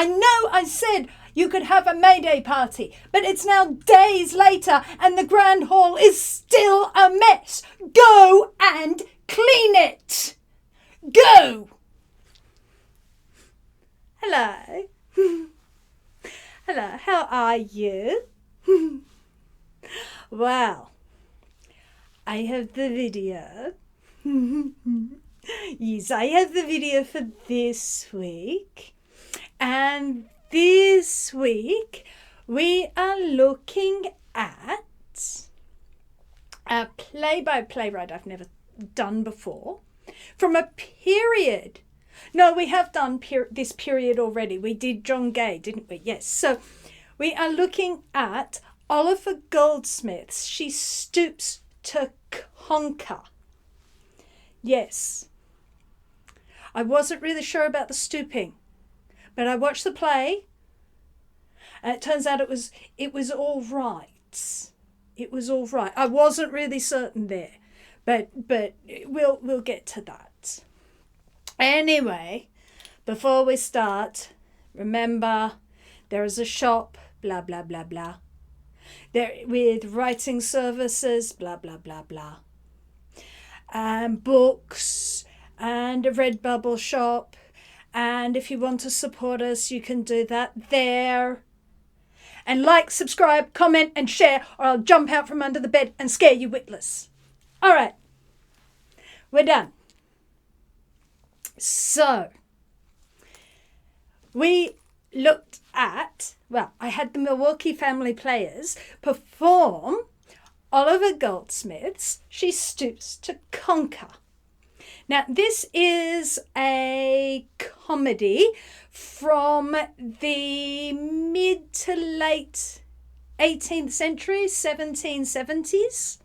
I know I said you could have a May Day party, but it's now days later and the Grand Hall is still a mess. Go and clean it. Go. Hello. Hello, how are you? Well, I have the video. Yes, I have the video for this week. And this week we are looking at a play-by-play ride I've never done before from a period. No, we have done this period already. We did John Gay, didn't we? Yes. So we are looking at Oliver Goldsmith's She Stoops to Conquer. Yes. I wasn't really sure about the stooping, but I watched the play and it turns out it was all right. It was all right. I wasn't really certain there, but we'll get to that. Anyway, before we start, remember there is a shop, blah, blah, blah, blah. There with writing services, blah, blah, blah, blah. And books and a Redbubble shop. And if you want to support us, you can do that there. And like, subscribe, comment and share, or I'll jump out from under the bed and scare you witless. All right, we're done. So, we looked at, well, I had the Milwaukee Family Players perform Oliver Goldsmith's She Stoops to Conquer. Now, this is a comedy from the mid to late 18th century, 1770s.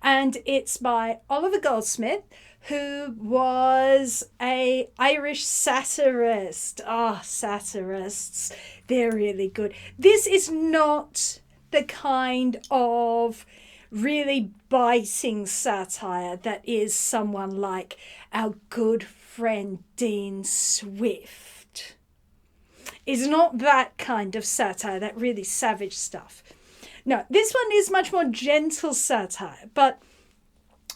And it's by Oliver Goldsmith, who was an Irish satirist. Ah, satirists, they're really good. This is not the kind of really biting satire that is someone like our good friend Dean Swift. It's not that kind of satire, that really savage stuff. No, this one is much more gentle satire, but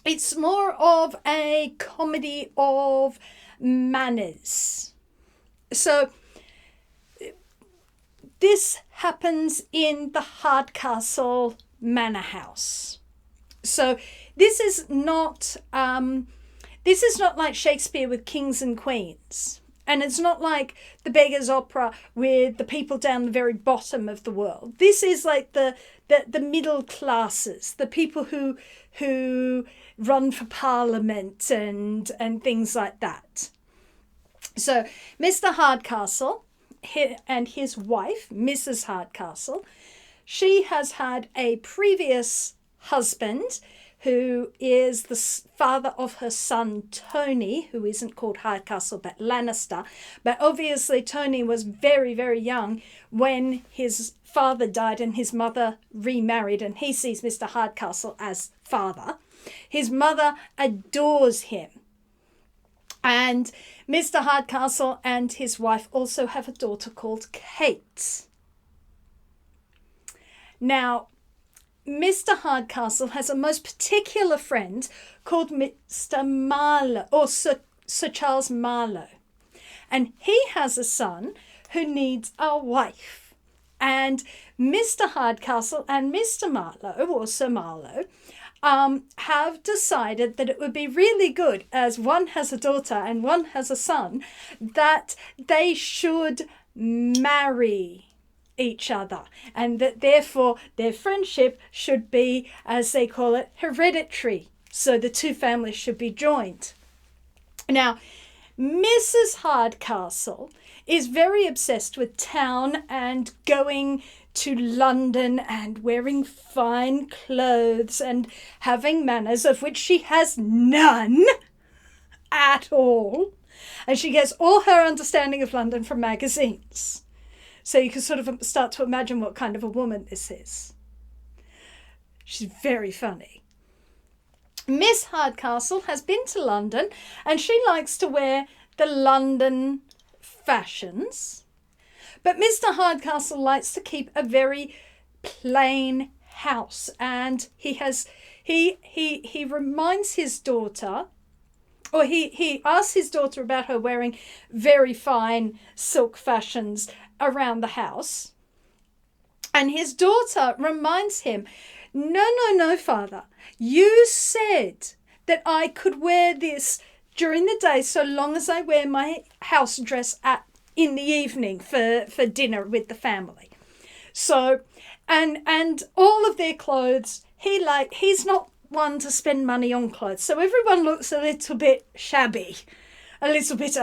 it's more of a comedy of manners. So this happens in the Hardcastle Manor House. So this is not like Shakespeare with kings and queens. And it's not like the Beggar's Opera with the people down the very bottom of the world. This is like the middle classes, the people who run for Parliament and things like that. So Mr. Hardcastle and his wife, Mrs. Hardcastle, she has had a previous husband who is the father of her son Tony, who isn't called Hardcastle but Lannister. But obviously Tony was very, very young when his father died and his mother remarried, and he sees Mr. Hardcastle as father. His mother adores him. And Mr. Hardcastle and his wife also have a daughter called Kate. Now, Mr. Hardcastle has a most particular friend called Mr. Marlowe, or Sir Charles Marlowe. And he has a son who needs a wife. And Mr. Hardcastle and Mr. Marlowe, or Sir Marlowe, have decided that it would be really good, as one has a daughter and one has a son, that they should marry each other, and that therefore their friendship should be, as they call it, hereditary. So the two families should be joined. Now, Mrs. Hardcastle is very obsessed with town and going to London and wearing fine clothes and having manners, of which she has none at all. And she gets all her understanding of London from magazines. So you can sort of start to imagine what kind of a woman this is. She's very funny. Miss Hardcastle has been to London and she likes to wear the London fashions. But Mr. Hardcastle likes to keep a very plain house, and he reminds his daughter, or he asks his daughter about her wearing very fine silk fashions around the house. And his daughter reminds him, no, father, you said that I could wear this during the day so long as I wear my house dress in the evening for dinner with the family. So, and all of their clothes, he's not one to spend money on clothes. So everyone looks a little bit shabby, a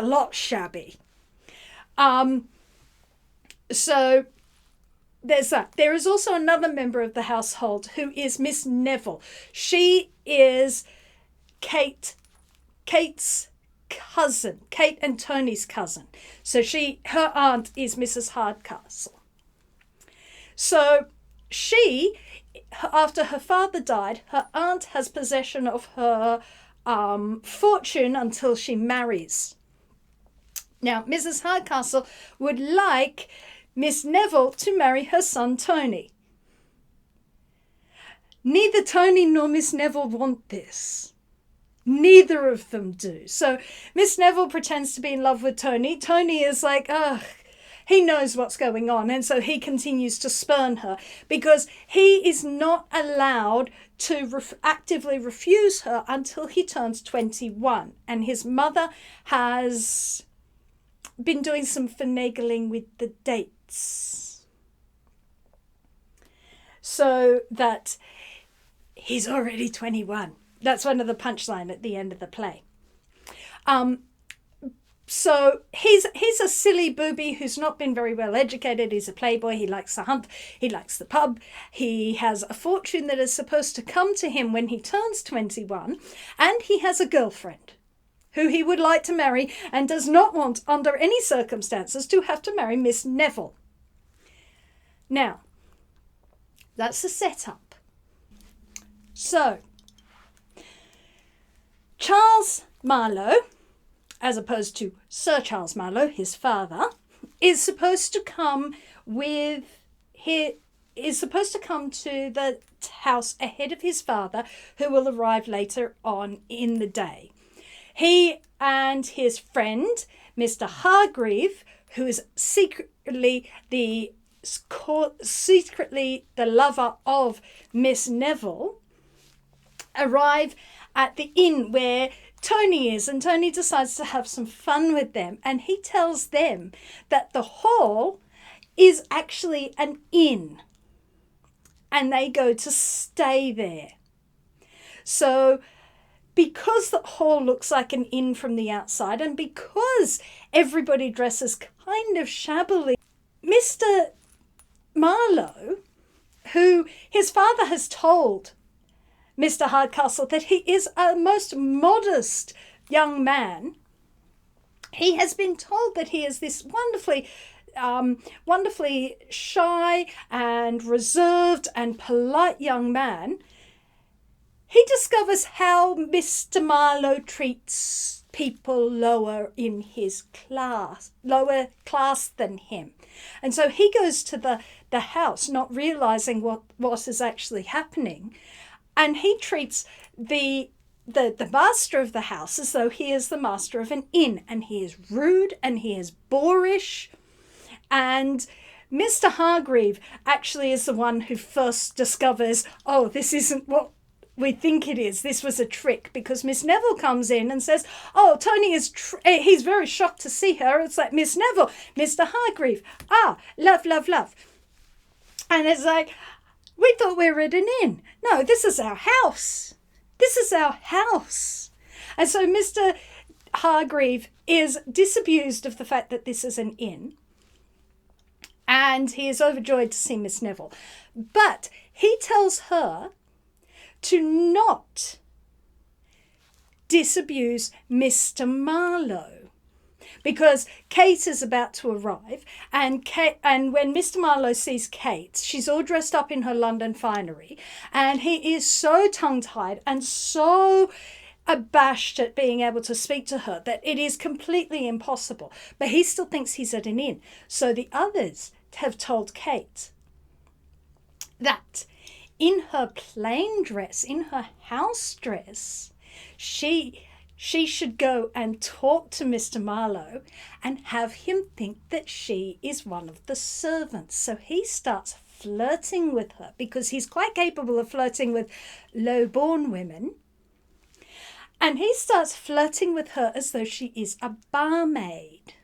lot shabby. So there's that. There is also another member of the household who is Miss Neville. She is Kate's cousin, Kate and Tony's cousin. So her aunt is Mrs. Hardcastle. So she, after her father died, her aunt has possession of her fortune until she marries. Now, Mrs. Hardcastle would like Miss Neville to marry her son Tony. Neither Tony nor Miss Neville want this. Neither of them do. So Miss Neville pretends to be in love with Tony. Tony is like, he knows what's going on, and so he continues to spurn her because he is not allowed to actively refuse her until he turns 21. And his mother has been doing some finagling with the dates so that he's already 21. That's one of the punchline at the end of the play. So he's a silly booby who's not been very well educated. He's a playboy. He likes to hunt. He likes the pub. He has a fortune that is supposed to come to him when he turns 21. And he has a girlfriend who he would like to marry and does not want under any circumstances to have to marry Miss Neville. Now, that's the setup. So, Charles Marlowe, as opposed to Sir Charles Marlowe, his father, is supposed to come to the house ahead of his father, who will arrive later on in the day. He and his friend, Mr. Hargreave, who is secretly the lover of Miss Neville, arrive at the inn where Tony is, and Tony decides to have some fun with them, and he tells them that the hall is actually an inn and they go to stay there. So because the hall looks like an inn from the outside, and because everybody dresses kind of shabbily, Mr. Marlowe, who his father has told Mr. Hardcastle that he is a most modest young man, he has been told that he is this wonderfully shy and reserved and polite young man. He discovers how Mr. Marlowe treats people lower class than him. And so he goes to the house, not realizing what is actually happening. And he treats the master of the house as though he is the master of an inn. And he is rude and he is boorish. And Mr. Hargreave actually is the one who first discovers, oh, this isn't what we think it is. This was a trick, because Miss Neville comes in and says, oh, Tony is he's very shocked to see her. It's like, Miss Neville, Mr. Hargreave, love. And it's like, we thought we were at an inn. No, this is our house. This is our house. And so Mr. Hargreave is disabused of the fact that this is an inn, and he is overjoyed to see Miss Neville. But he tells her to not disabuse Mr. Marlowe, because Kate is about to arrive, and when Mr. Marlowe sees Kate, she's all dressed up in her London finery, and he is so tongue-tied and so abashed at being able to speak to her, that it is completely impossible. But he still thinks he's at an inn. So the others have told Kate that in her plain dress, in her house dress, she should go and talk to Mr. Marlowe and have him think that she is one of the servants. So he starts flirting with her, because he's quite capable of flirting with low-born women. And he starts flirting with her as though she is a barmaid.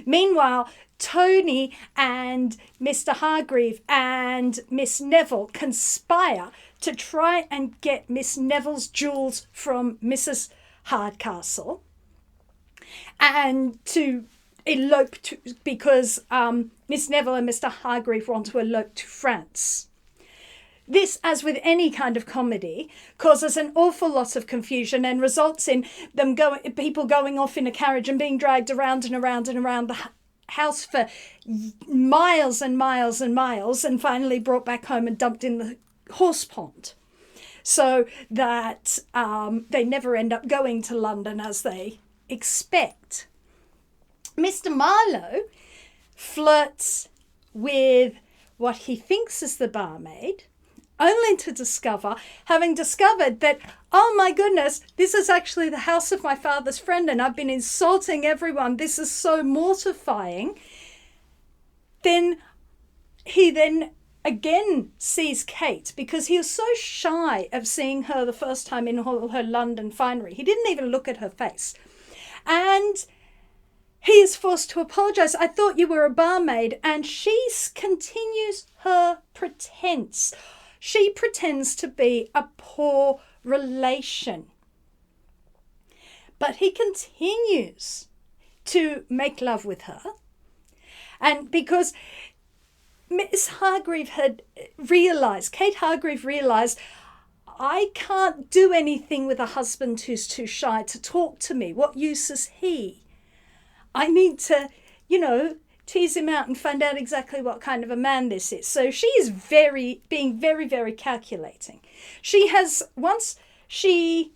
Meanwhile, Tony and Mr. Hargreave and Miss Neville conspire to try and get Miss Neville's jewels from Mrs. Hardcastle and to elope to, because Miss Neville and Mr. Hargreave want to elope to France. This, as with any kind of comedy, causes an awful lot of confusion and results in people going off in a carriage and being dragged around and around and around the house for miles and miles and miles, and finally brought back home and dumped in the horse pond, so that they never end up going to London as they expect. Mr. Marlowe flirts with what he thinks is the barmaid, only to discover, having discovered that, oh my goodness, this is actually the house of my father's friend and I've been insulting everyone. This is so mortifying. Then he again sees Kate, because he was so shy of seeing her the first time in all her London finery. He didn't even look at her face. And he is forced to apologise. I thought you were a barmaid. And she continues her pretense. She pretends to be a poor relation. But he continues to make love with her. And because Miss Hargreave had realised, Kate Hargreave realised, I can't do anything with a husband who's too shy to talk to me. What use is he? I need to, tease him out and find out exactly what kind of a man this is. So she is being very, very calculating. Once she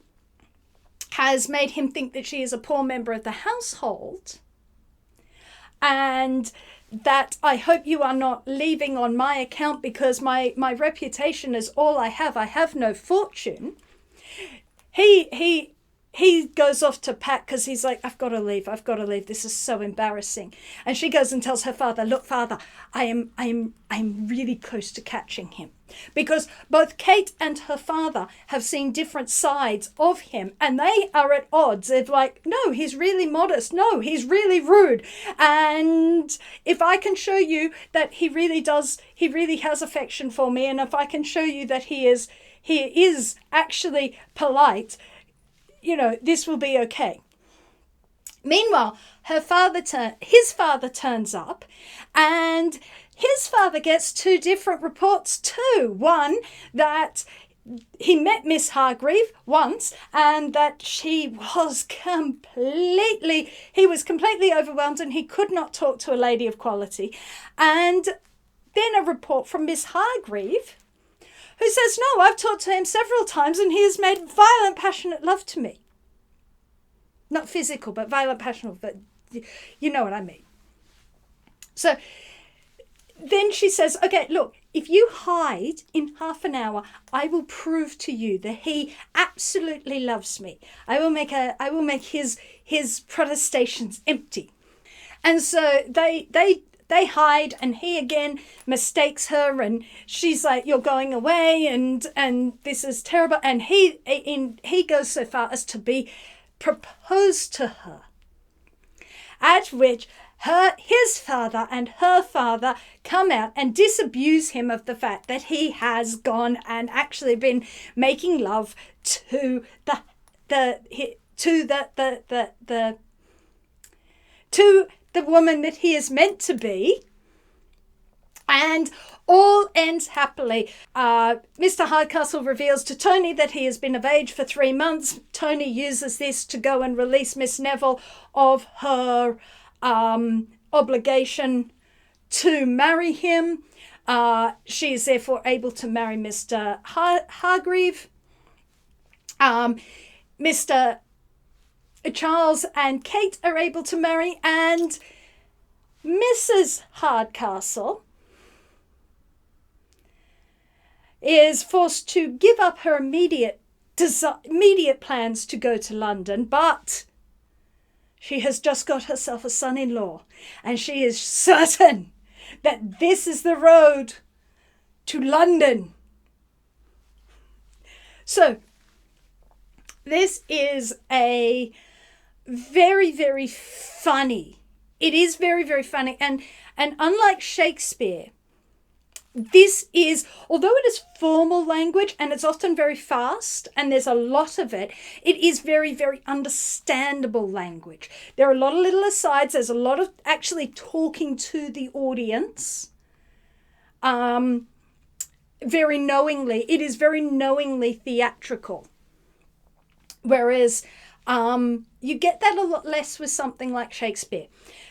has made him think that she is a poor member of the household, and that I hope you are not leaving on my account because my reputation is all I have no fortune. He goes off to pack because he's like, I've got to leave. This is so embarrassing. And she goes and tells her father, look, father, I'm really close to catching him. Because both Kate and her father have seen different sides of him, and they are at odds. They're like, no, he's really modest. No, he's really rude. And if I can show you that he really has affection for me, and if I can show you that he is actually polite, this will be okay. Meanwhile, his father turns up, and his father gets two different reports too. One, that he met Miss Hargreave once and that he was completely overwhelmed and he could not talk to a lady of quality. And then a report from Miss Hargreave, who says, no, I've talked to him several times and he has made violent, passionate love to me. Not physical, but violent, passionate, but you know what I mean. So then she says, okay, look, if you hide in half an hour, I will prove to you that he absolutely loves me. I will make his protestations empty. And so they hide, and he again mistakes her, and she's like, you're going away, and this is terrible. And he goes so far as to be proposed to her, at which his father and her father come out and disabuse him of the fact that he has gone and actually been making love to the woman that he is meant to be, and all ends happily. Mr. Hardcastle reveals to Tony that he has been of age for 3 months. Tony uses this to go and release Miss Neville of her obligation to marry him. She is therefore able to marry Mr. Hargreave. Mr. Charles and Kate are able to marry, and Mrs. Hardcastle is forced to give up her immediate plans to go to London, but she has just got herself a son-in-law, and she is certain that this is the road to London. So this is a very, very funny. It is very, very funny. And unlike Shakespeare, this is, although it is formal language and it's often very fast and there's a lot of it, it is very, very understandable language. There are a lot of little asides. There's a lot of actually talking to the audience. Very knowingly. It is very knowingly theatrical. Whereas you get that a lot less with something like Shakespeare.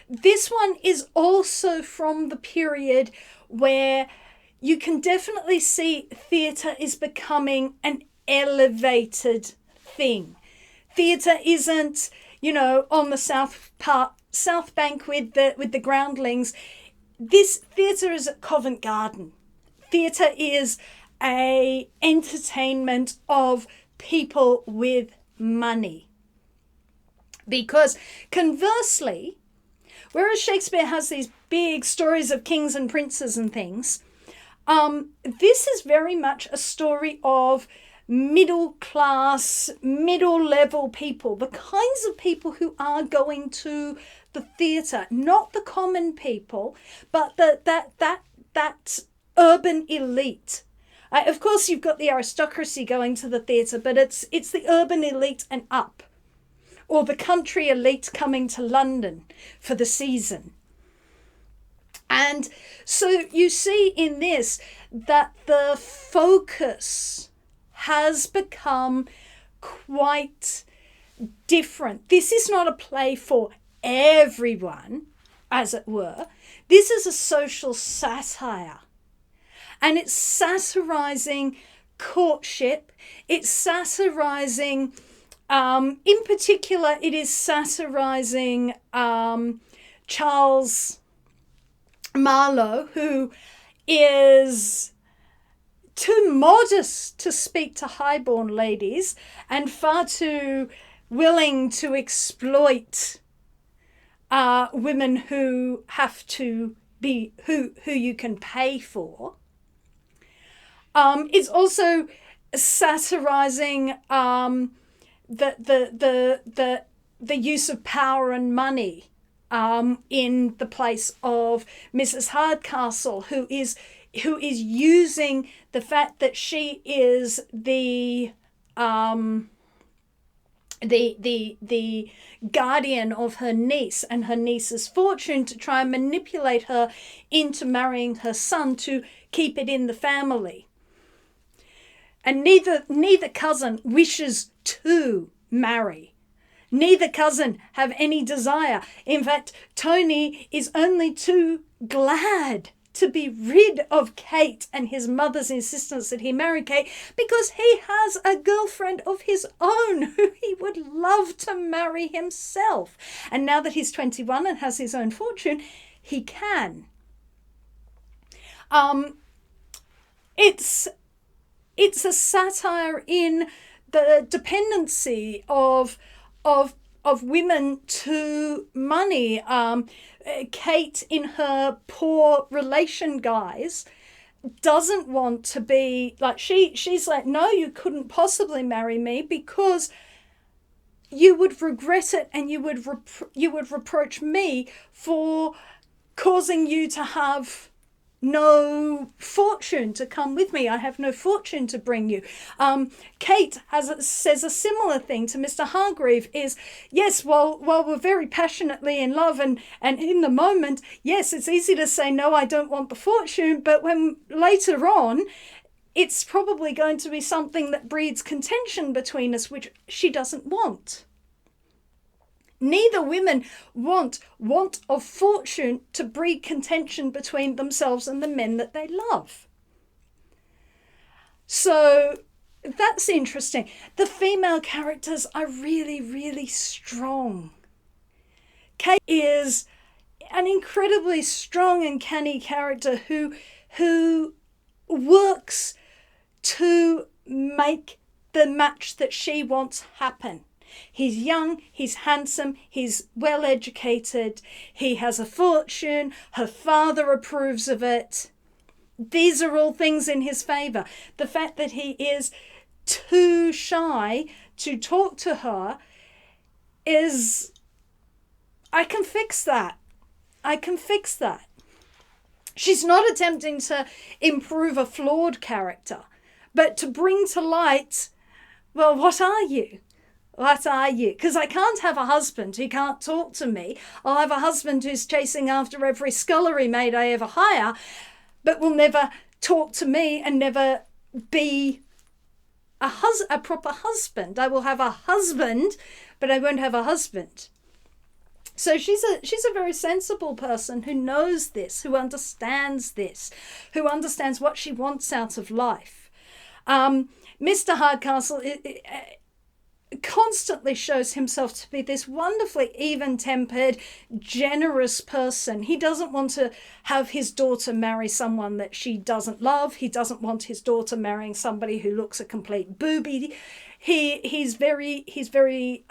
This one is also from the period where you can definitely see theatre is becoming an elevated thing. Theatre isn't, on the South Bank with the groundlings. This theatre is at Covent Garden. Theatre is a entertainment of people with money. Because conversely, whereas Shakespeare has these big stories of kings and princes and things, this is very much a story of middle class, middle level people, the kinds of people who are going to the theatre, not the common people, but that urban elite. Of course, you've got the aristocracy going to the theatre, but it's the urban elite and up, or the country elite coming to London for the season. And so you see in this that the focus has become quite different. This is not a play for everyone, as it were. This is a social satire. And it's satirizing courtship. It's satirizing, in particular, it is satirizing Charles Marlowe, who is too modest to speak to highborn ladies and far too willing to exploit women who have to be who you can pay for. It's also satirizing the use of power and money in the place of Mrs. Hardcastle, who is using the fact that she is the guardian of her niece and her niece's fortune to try and manipulate her into marrying her son to keep it in the family. And neither cousin wishes to marry. Neither cousin have any desire. In fact, Tony is only too glad to be rid of Kate and his mother's insistence that he marry Kate, because he has a girlfriend of his own who he would love to marry himself. And now that he's 21 and has his own fortune, he can. It's a satire in the dependency of women to money. Kate, in her poor relation guise, doesn't want to be like she's like, no, you couldn't possibly marry me because you would regret it, and you would reproach me for causing you to have no fortune to come with me. I have no fortune to bring you. Kate says a similar thing to Mr. Hargreave, is, yes, while we're very passionately in love and in the moment, yes, it's easy to say, no, I don't want the fortune, but when later on, it's probably going to be something that breeds contention between us, which she doesn't want. Neither women want of fortune to breed contention between themselves and the men that they love. So that's interesting. The female characters are really, really strong. Kate is an incredibly strong and canny character who works to make the match that she wants happen. He's young, he's handsome, he's well educated, he has a fortune, her father approves of it. These are all things in his favour. The fact that he is too shy to talk to her is... I can fix that. I can fix that. She's not attempting to improve a flawed character, but to bring to light, well, what are you? What are you? Because I can't have a husband who can't talk to me. I'll have a husband who's chasing after every scullery maid I ever hire, but will never talk to me and never be a proper husband. I will have a husband, but I won't have a husband. So she's a very sensible person who knows this, who understands this, who understands what she wants out of life. Mr. Hardcastle constantly shows himself to be this wonderfully even-tempered, generous person. He doesn't want to have his daughter marry someone that she doesn't love. He doesn't want his daughter marrying somebody who looks a complete booby. He's very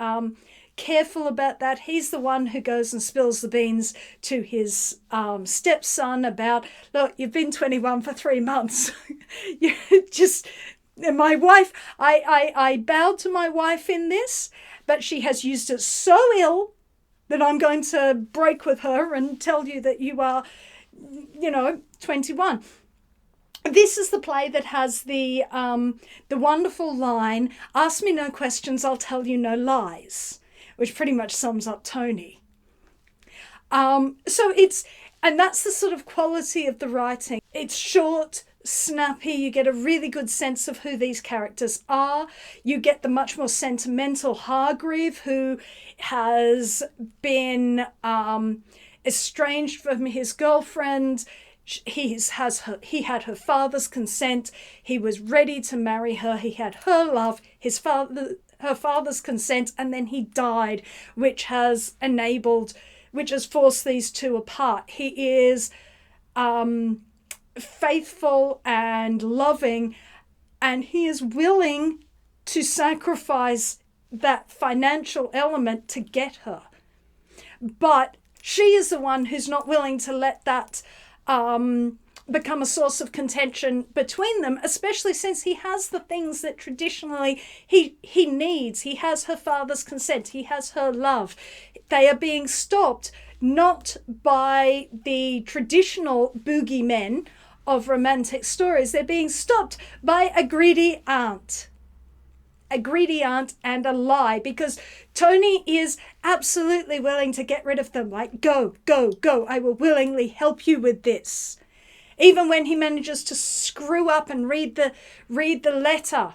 careful about that. He's the one who goes and spills the beans to his stepson about, look, you've been 21 for 3 months. You just... My wife, I bowed to my wife in this, but she has used it so ill that I'm going to break with her and tell you that you are, 21. This is the play that has the wonderful line, ask me no questions, I'll tell you no lies, which pretty much sums up Tony. And that's the sort of quality of the writing. It's short, snappy, you get a really good sense of who these characters are. You get the much more sentimental Hargreave, who has been estranged from his girlfriend. He had her father's consent. He was ready to marry her. He had her love, her father's consent, and then he died, which has forced these two apart. He is faithful and loving, and he is willing to sacrifice that financial element to get her. But she is the one who's not willing to let that become a source of contention between them, especially since he has the things that traditionally he needs. He has her father's consent. He has her love. They are being stopped not by the traditional boogeymen of romantic stories. They're being stopped by a greedy aunt. A greedy aunt and a lie, because Tony is absolutely willing to get rid of them. Like, go, go, go. I will willingly help you with this. Even when he manages to screw up and read the letter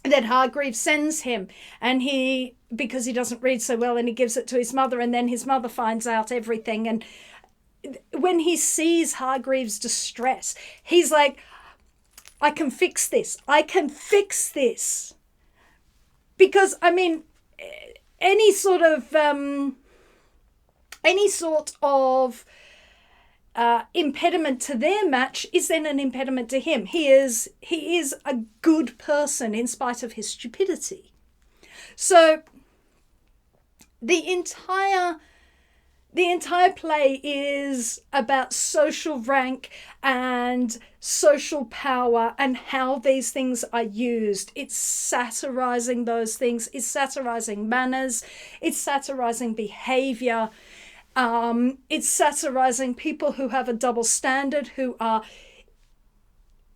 that Hargreave sends him, and because he doesn't read so well, and he gives it to his mother, and then his mother finds out everything. And when he sees Hargreave's distress, he's like, I can fix this. I can fix this. Because, I mean, any sort of impediment to their match is then an impediment to him. He is a good person in spite of his stupidity. So the entire play is about social rank and social power and how these things are used. It's satirizing those things. It's satirizing manners. It's satirizing behavior. It's satirizing people who have a double standard, who are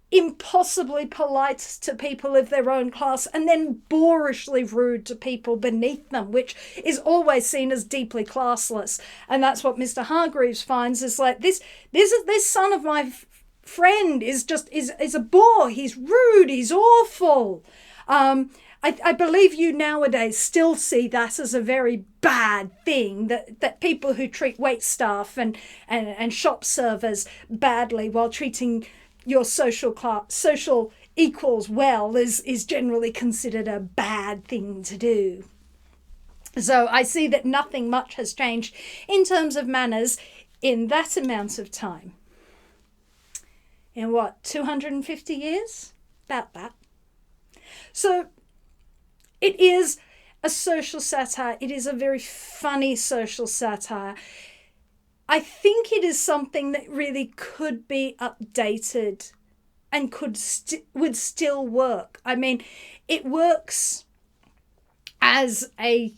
impossibly polite to people of their own class and then boorishly rude to people beneath them, which is always seen as deeply classless. And that's what Mr. Hargreaves finds, is like, this son of my friend is a bore. He's rude. He's awful. I believe you nowadays still see that as a very bad thing, that people who treat waitstaff and shop servers badly while treating your social equals well is generally considered a bad thing to do. So I see that nothing much has changed in terms of manners in that amount of time. In what, 250 years? About that. So it is a social satire. It is a very funny social satire. I think it is something that really could be updated and would still work. I mean, it works as a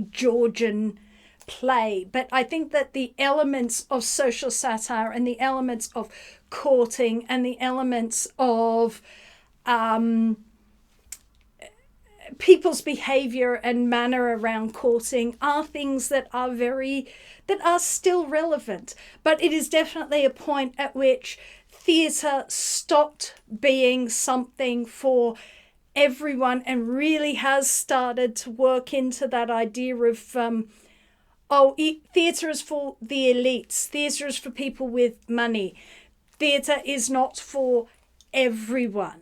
Georgian play, but I think that the elements of social satire and the elements of courting and the elements of people's behavior and manner around courting are things that are still relevant. But it is definitely a point at which theatre stopped being something for everyone and really has started to work into that idea of theatre is for the elites, theatre is for people with money, theatre is not for everyone.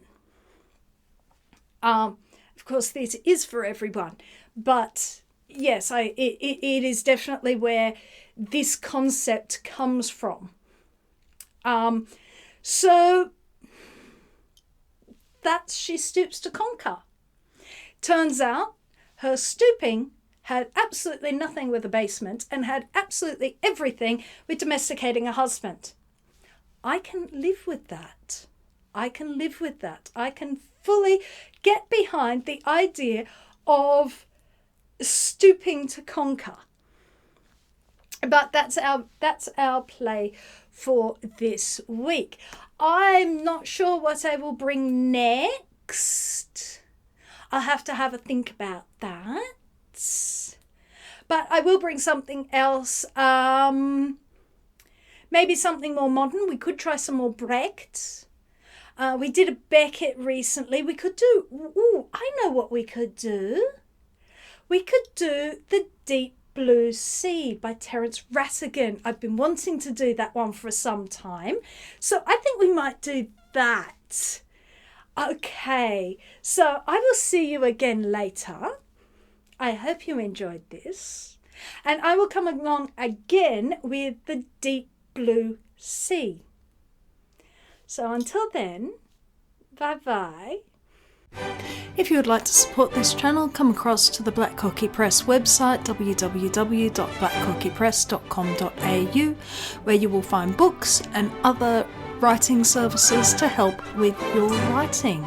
Of course, theatre is for everyone, but yes, it is definitely where this concept comes from. So that's She Stoops to Conquer. Turns out her stooping had absolutely nothing with a basement and had absolutely everything with domesticating a husband. I can live with that. I can live with that. I can fully get behind the idea of stooping to conquer. But that's our play for this week. I'm not sure what I will bring next. I'll have to have a think about that. But I will bring something else. Maybe something more modern. We could try some more Brecht. We did a Beckett recently. We could do... Ooh, I know what we could do. We could do The Deep Blue Sea by Terence Rattigan. I've been wanting to do that one for some time. So I think we might do that. Okay, so I will see you again later. I hope you enjoyed this. And I will come along again with The Deep Blue Sea. So until then, bye-bye. If you would like to support this channel, come across to the Black Cockie Press website, www.blackcockiepress.com.au, where you will find books and other writing services to help with your writing.